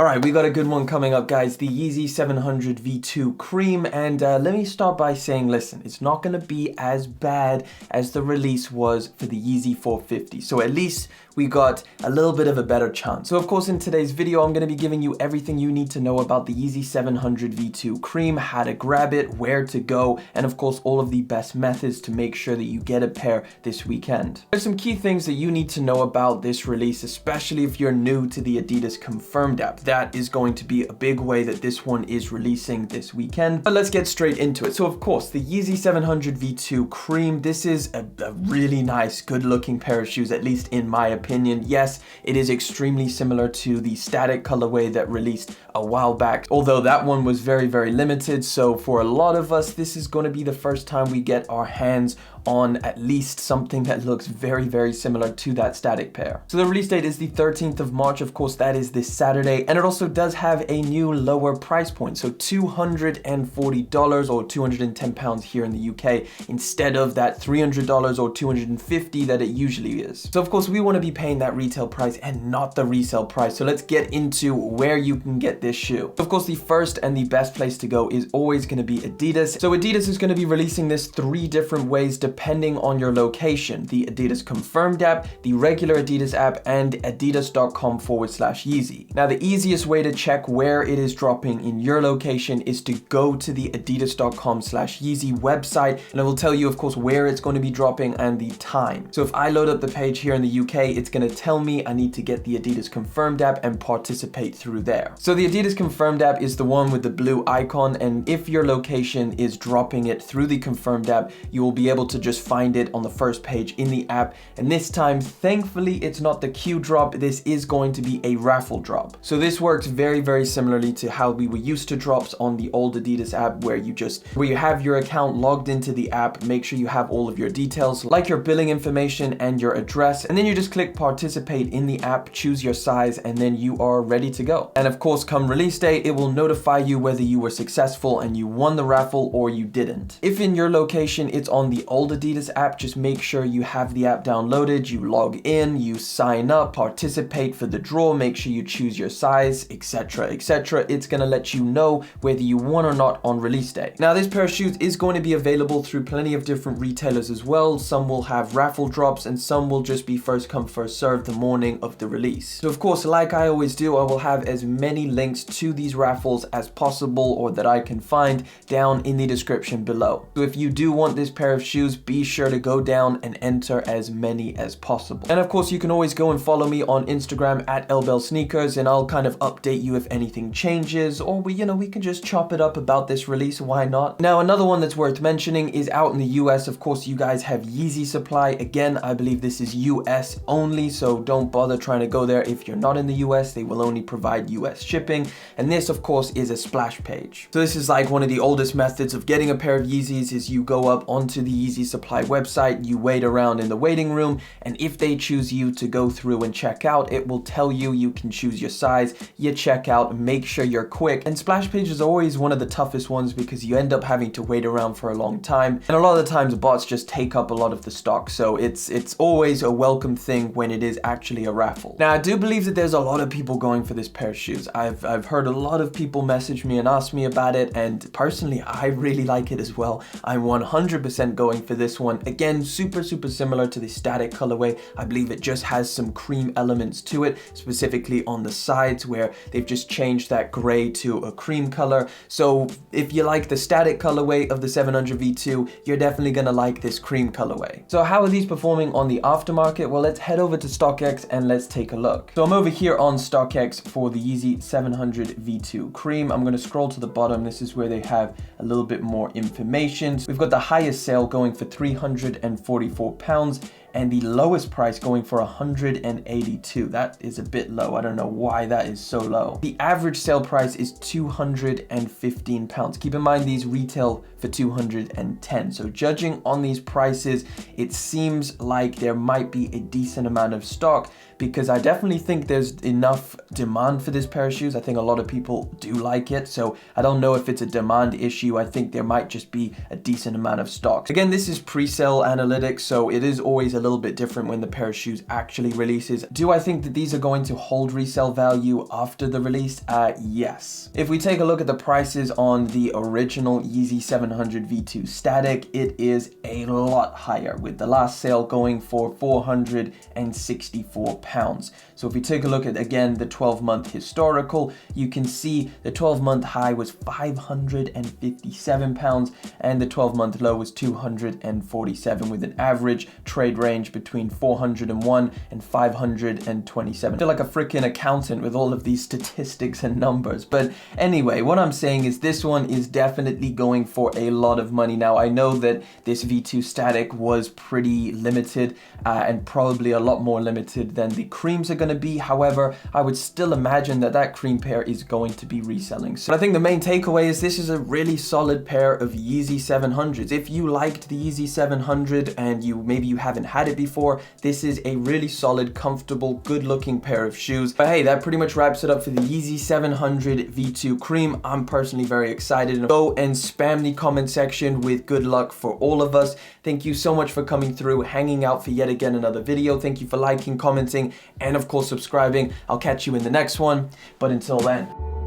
Alright, we got a good one coming up, guys. The Yeezy 700 V2 Cream. And let me start by saying, listen, it's not going to be as bad as the release was for the Yeezy 450. So at least we got a little bit of a better chance. So of course, in today's video, I'm going to be giving you everything you need to know about the Yeezy 700 V2 Cream, how to grab it, where to go, and of course, all of the best methods to make sure that you get a pair this weekend. There's some key things that you need to know about this release, especially if you're new to the Adidas Confirmed app. That is going to be a big way that this one is releasing this weekend. But let's get straight into it. So of course, the Yeezy 700 V2 Cream, this is a really nice, good looking pair of shoes, at least in my opinion. Yes, it is extremely similar to the static colorway that released a while back, although that one was very, very limited. So for a lot of us, this is going to be the first time we get our hands on at least something that looks very, very similar to that static pair. So the release date is the 13th of March. Of course, that is this Saturday. And it also does have a new lower price point. So $240 or £210 here in the UK, instead of that $300 or $250 that it usually is. So of course, we want to be paying that retail price and not the resale price. So let's get into where you can get this shoe. Of course, the first and the best place to go is always going to be Adidas. So Adidas is going to be releasing this 3 different ways depending on your location: the Adidas Confirmed app, the regular Adidas app, and adidas.com/Yeezy. Now, the easiest way to check where it is dropping in your location is to go to the adidas.com/Yeezy website, and it will tell you, of course, where it's going to be dropping and the time. So if I load up the page here in the UK, it's going to tell me I need to get the Adidas Confirmed app and participate through there. So the Adidas Confirmed app is the one with the blue icon, and if your location is dropping it through the Confirmed app, you will be able to just find it on the first page in the app. And this time, thankfully, it's not the queue drop. This is going to be a raffle drop. So this works very, very similarly to how we were used to drops on the old Adidas app, where you have your account logged into the app, make sure you have all of your details, like your billing information and your address, and then you just click participate in the app, choose your size, and then you are ready to go. And of course, come release day, it will notify you whether you were successful and you won the raffle or you didn't. If in your location it's on the old Adidas app, just make sure you have the app downloaded, you log in, you sign up, participate for the draw, make sure you choose your size, etc, etc. It's going to let you know whether you won or not on release day. Now, this pair of shoes is going to be available through plenty of different retailers as well. Some will have raffle drops and some will just be first come, first serve the morning of the release. So of course, like I always do, I will have as many links to these raffles as possible, or that I can find, down in the description below. So if you do want this pair of shoes, be sure to go down and enter as many as possible. And of course, you can always go and follow me on Instagram at @LBellSneakers, and I'll kind of update you if anything changes, or we can just chop it up about this release. Why not? Now, another one that's worth mentioning is out in the US. Of course, you guys have Yeezy Supply. Again, I believe this is US only, so don't bother trying to go there if you're not in the US. They will only provide US shipping. And this, of course, is a splash page. So this is like one of the oldest methods of getting a pair of Yeezys. Is you go up onto the Yeezy Supply website, you wait around in the waiting room, and if they choose you to go through and check out, it will tell you you can choose your size, you check out, make sure you're quick. And splash page is always one of the toughest ones because you end up having to wait around for a long time, and a lot of the times bots just take up a lot of the stock. So it's always a welcome thing when it is actually a raffle. Now, I do believe that there's a lot of people going for this pair of shoes. I've heard a lot of people message me and ask me about it, and personally, I really like it as well. I'm 100% going for this one. Again, super similar to the static colorway. I believe it just has some cream elements to it, specifically on the sides where they've just changed that gray to a cream color. So if you like the static colorway of the 700 V2, you're definitely gonna like this cream colorway. So how are these performing on the aftermarket? Well, let's head over to StockX and let's take a look. So I'm over here on StockX for the Yeezy 700 V2 Cream. I'm gonna scroll to the bottom. This is where they have a little bit more information. So we've got the highest sale going for £344, and the lowest price going for $182. That is a bit low. I don't know why that is so low. The average sale price is £215. Keep in mind, these retail for $210. So judging on these prices, it seems like there might be a decent amount of stock, because I definitely think there's enough demand for this pair of shoes. I think a lot of people do like it. So I don't know if it's a demand issue. I think there might just be a decent amount of stock. Again, this is pre-sale analytics, so it is always a a little bit different when the pair of shoes actually releases. Do I think that these are going to hold resale value after the release? Yes. If we take a look at the prices on the original Yeezy 700 V2 Static, it is a lot higher, with the last sale going for £464. So if we take a look at, again, the 12-month historical, you can see the 12-month high was £557 and the 12-month low was £247, with an average trade range between 401 and 527. I feel like a freaking accountant with all of these statistics and numbers. But anyway, what I'm saying is this one is definitely going for a lot of money. Now, I know that this V2 Static was pretty limited and probably a lot more limited than the creams are going to be. However, I would still imagine that that cream pair is going to be reselling. So I think the main takeaway is this is a really solid pair of Yeezy 700s. If you liked the Yeezy 700 and maybe you haven't had it before, this is a really solid, comfortable, good looking pair of shoes. But hey, that pretty much wraps it up for the Yeezy 700 V2 cream. I'm personally very excited. Go and spam the comment section with good luck for all of us. Thank you so much for coming through, hanging out for yet again another video. Thank you for liking, commenting, and of course subscribing. I'll catch you in the next one. But until then,